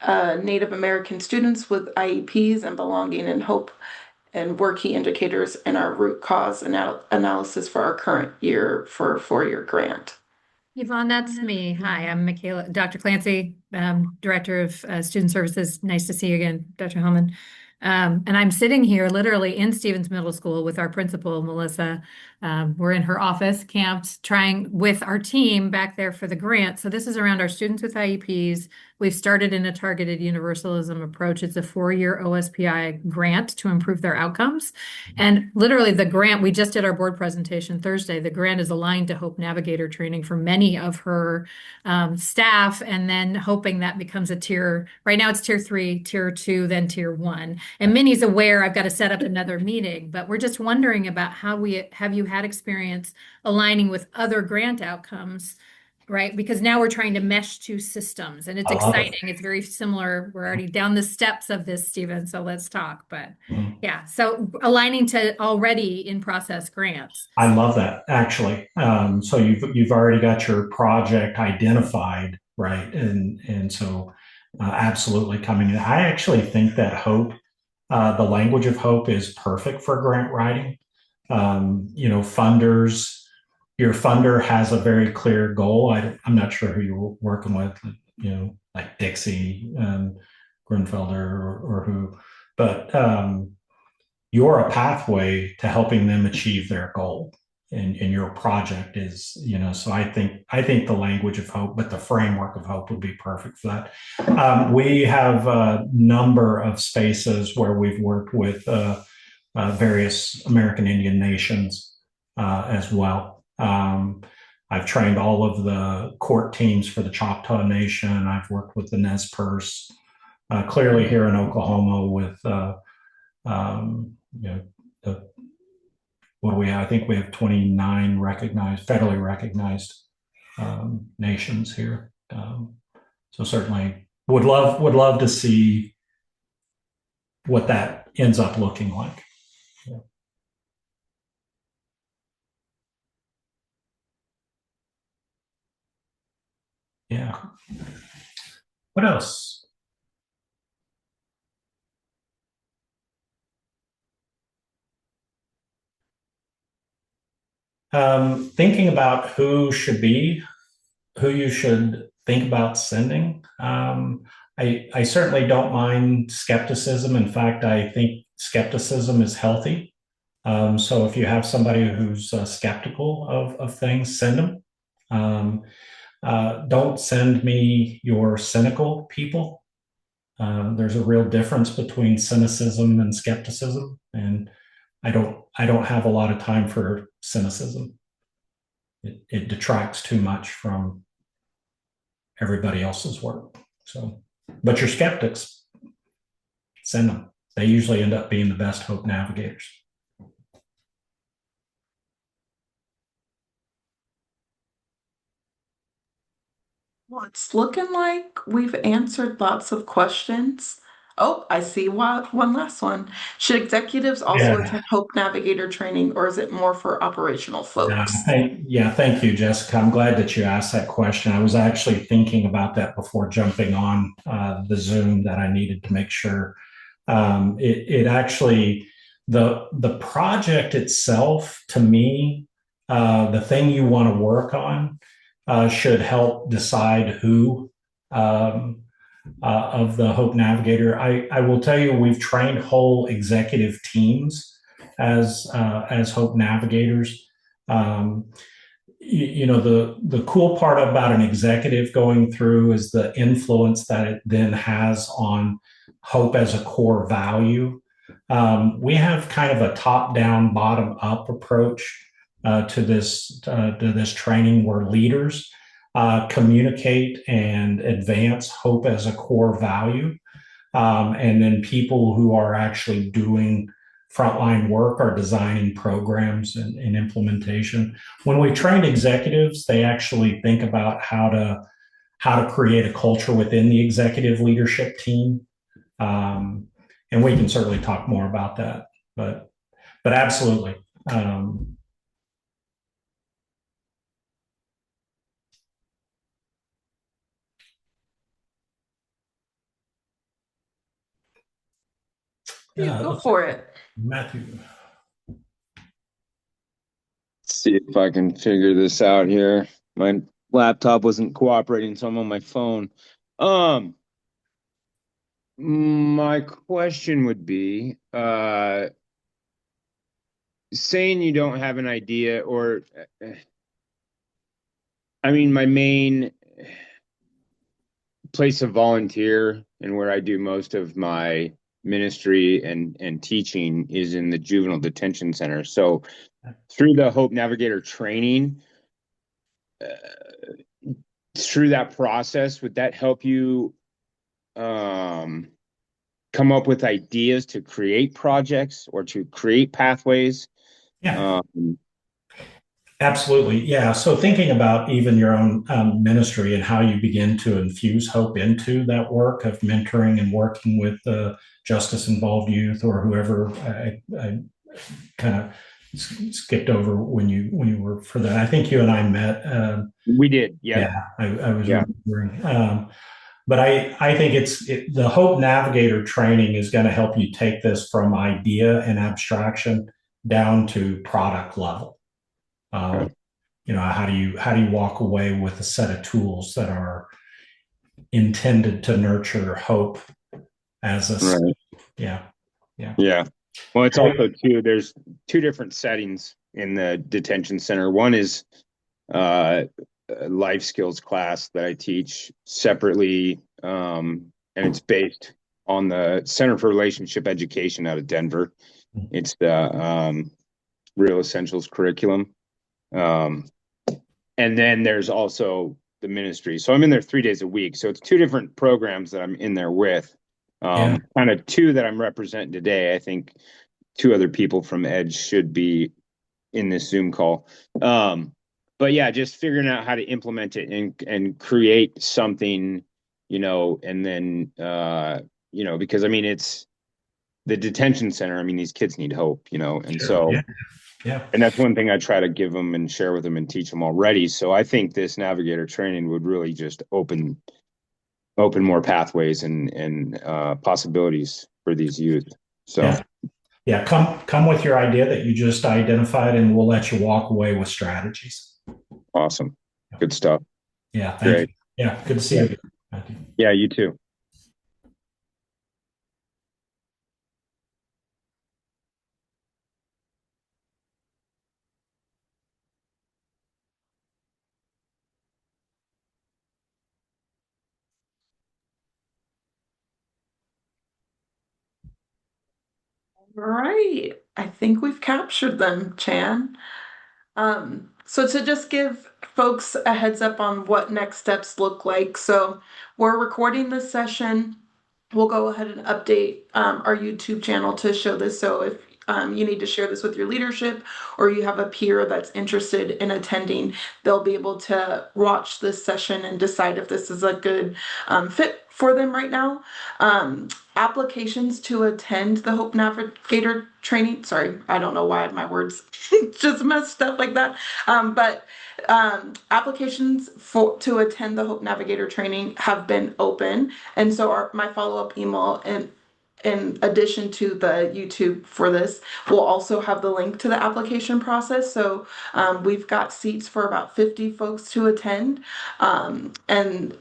Native American students with IEPs and belonging and hope, and were key indicators in our root cause analysis for our current year for 4-year grant. Yvonne, that's me. Hi, I'm Michaela, Dr. Clancy, Director of Student Services. Nice to see you again, Dr. Hellman. And I'm sitting here literally in Stevens Middle School with our principal, Melissa. We're in her office, camped, trying with our team back there for the grant. So this is around our students with IEPs. We've started in a targeted universalism approach. It's a 4-year OSPI grant to improve their outcomes. And literally the grant, we just did our board presentation Thursday. The grant is aligned to Hope Navigator training for many of her staff, and then hoping that becomes a tier. Right now it's tier 3, tier 2, then tier 1. And Minnie's aware I've got to set up another meeting, but we're just wondering about have you had experience aligning with other grant outcomes, right? Because now we're trying to mesh 2 systems, and it's exciting. It's very similar. We're already down the steps of this, Stephen, so let's talk. But yeah, so aligning to already in process grants. I love that, actually. So you've already got your project identified, right? And so absolutely coming in. I actually think that hope, the language of hope, is perfect for grant writing. Funders, your funder has a very clear goal. I'm not sure who you're working with, like Dixie, Grunfelder, or who, but you're a pathway to helping them achieve their goal. And your project is, so I think the language of hope, but the framework of hope would be perfect for that. We have a number of spaces where we've worked with various American Indian nations as well. I've trained all of the court teams for the Choctaw Nation. I've worked with the Nez Perce. Clearly here in Oklahoma with, what do we have? I think we have 29 federally recognized nations here. So certainly would love to see what that ends up looking like. Yeah. What else? Thinking about who you should think about sending. I certainly don't mind skepticism. In fact, I think skepticism is healthy. So if you have somebody who's skeptical of things, send them. Don't send me your cynical people. There's a real difference between cynicism and skepticism, and I don't have a lot of time for cynicism. It detracts too much from everybody else's work. So, but your skeptics, send them. They usually end up being the best hope navigators. Well, it's looking like we've answered lots of questions. Oh, I see one last one. Should executives also attend Hope Navigator training, or is it more for operational folks? Thank you, Jessica. I'm glad that you asked that question. I was actually thinking about that before jumping on the Zoom, that I needed to make sure. It actually, the project itself, to me, the thing you want to work on should help decide who of the Hope Navigator. I will tell you, we've trained whole executive teams as Hope Navigators. The cool part about an executive going through is the influence that it then has on hope as a core value. We have kind of a top-down, bottom-up approach to this training were leaders communicate and advance hope as a core value, and then people who are actually doing frontline work are designing programs and implementation. When we train executives, they actually think about how to create a culture within the executive leadership team. Um, and we can certainly talk more about that, but absolutely. Yeah, go for it. Matthew. See if I can figure this out here. My laptop wasn't cooperating, so I'm on my phone. Um, my question would be, saying you don't have an idea, or I mean, my main place of volunteer and where I do most of my ministry and teaching is in the juvenile detention center. So through the Hope Navigator training, through that process, would that help you come up with ideas to create projects or to create pathways? Yeah. Um, Absolutely. Yeah. So thinking about even your own ministry and how you begin to infuse hope into that work of mentoring and working with justice involved youth or whoever. I kind of skipped over when you were for that. I think you and I met. we did. Yep. Yeah, I was Yeah. remembering. But I think the Hope Navigator training is going to help you take this from idea and abstraction down to product level. Okay. How do you walk away with a set of tools that are intended to nurture hope as a Right. yeah. Yeah. Yeah. Well, it's also too, there's two different settings in the detention center. One is a life skills class that I teach separately, and it's based on the Center for Relationship Education out of Denver. It's the Real Essentials curriculum. And then there's also the ministry. So I'm in there 3 days a week. So it's two different programs that I'm in there with. Yeah. Kind of two that I'm representing today. I think two other people from Edge should be in this Zoom call. But yeah, just figuring out how to implement it and create something, and then because I mean it's the detention center. I mean, these kids need hope, and Sure. so Yeah. Yeah. and that's one thing I try to give them and share with them and teach them already. So I think this Navigator training would really just open more pathways and possibilities for these youth. So Yeah. Yeah. Come with your idea that you just identified, and we'll let you walk away with strategies. awesome. Good stuff. Yeah. Thank Great. you. Yeah. Good to see you. Thank you. Yeah, you too. All right. I think we've captured them, Chan. So to just give folks a heads up on what next steps look like. So we're recording this session. We'll go ahead and update our YouTube channel to show this. So if you need to share this with your leadership or you have a peer that's interested in attending, they'll be able to watch this session and decide if this is a good fit for them right now. Applications to attend the Hope Navigator training. Sorry, I don't know why my words just messed up like that. But applications to attend the Hope Navigator training have been open, and so my follow-up email and in addition to the YouTube for this, we'll also have the link to the application process. So we've got seats for about 50 folks to attend. And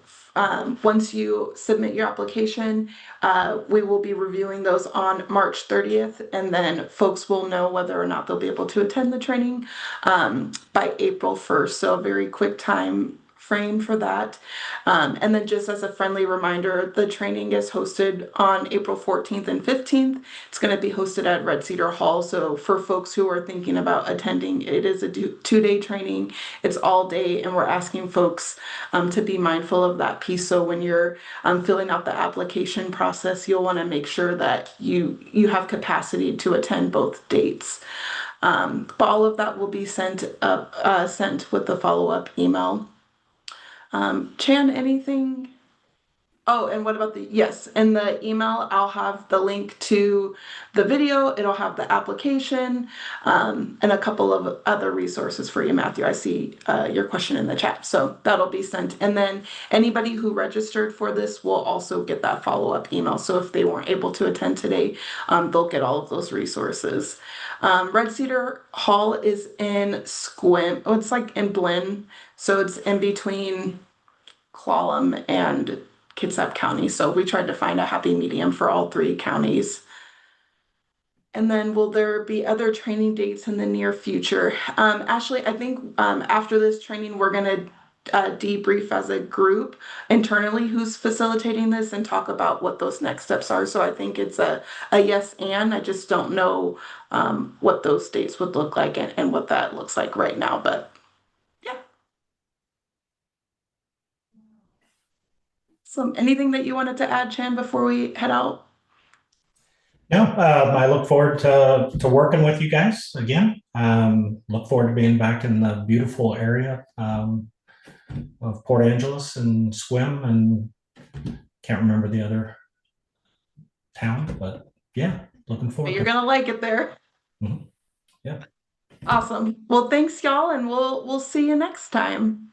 once you submit your application, we will be reviewing those on March 30th, and then folks will know whether or not they'll be able to attend the training by April 1st. So a very quick time frame for that. And then just as a friendly reminder, the training is hosted on April 14th and 15th. It's going to be hosted at Red Cedar Hall. So for folks who are thinking about attending, it is a 2-day training. It's all day, and we're asking folks to be mindful of that piece. So when you're filling out the application process, you'll want to make sure that you have capacity to attend both dates. But all of that will be sent with the follow-up email. Chan, anything? Oh, and what about yes, in the email, I'll have the link to the video. It'll have the application, and a couple of other resources for you, Matthew. I see your question in the chat. So that'll be sent. And then anybody who registered for this will also get that follow-up email. So if they weren't able to attend today, they'll get all of those resources. Red Cedar Hall is in Squim. Oh, it's like in Blinn. So it's in between Clallam and Kitsap County. So we tried to find a happy medium for all 3 counties. And then will there be other training dates in the near future? Ashley, I think after this training, we're going to debrief as a group internally who's facilitating this and talk about what those next steps are. So I think it's a yes and. I just don't know what those dates would look like and what that looks like right now. But yeah. So anything that you wanted to add, Chan, before we head out? No, I look forward to working with you guys again. Look forward to being back in the beautiful area of Port Angeles and Swim, and can't remember the other town, but yeah, looking forward. You're gonna like it there. Mm-hmm. Yeah. Awesome. Well, thanks, y'all, and we'll see you next time.